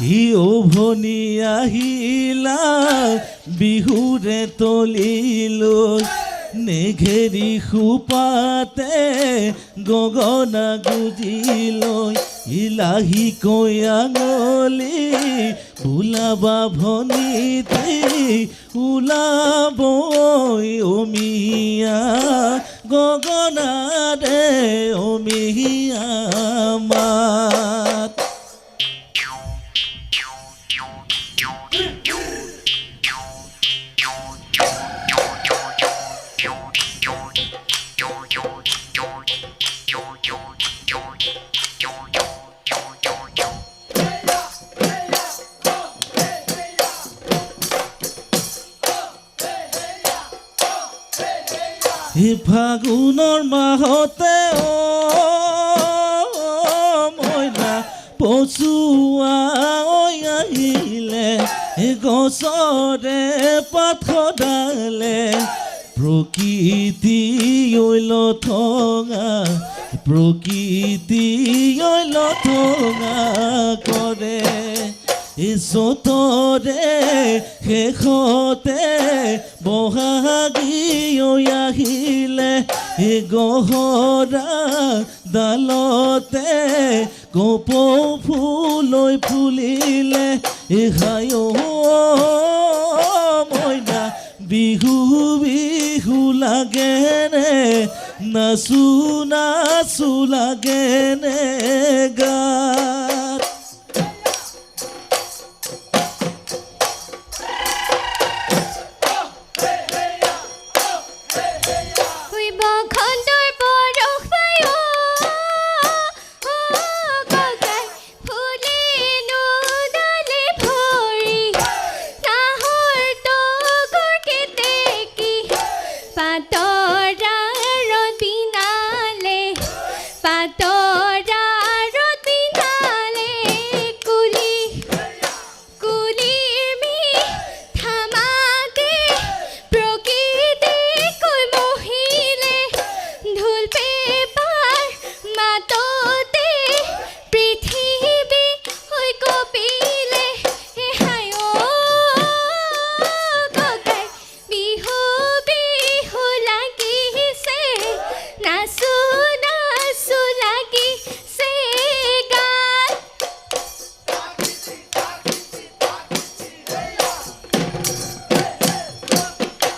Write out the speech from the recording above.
উভনি আহিলা বিহুৰে তলিলৈ নেঘেৰি খোপাতে গগনা গুজিলৈ ইলাহি কৈ আঙলি বোলাবা ভনীতি ওলাবই অমিয়া গগনাৰে অমিয়া মাত ফাগুনৰ মাহতে মইনা পচুৱা আহিলে গছৰে পাত সদালে প্ৰকৃতি লথঙা প্ৰকৃতি লথঙা কৰে চতৰে শেষতে বহাগী আহিলে গহৰা ডালতে কপৌ ফুলৈ ফুলিলে হায় মইনা বিহু বিহু লাগেনে নাচো নাচো লাগেনে গা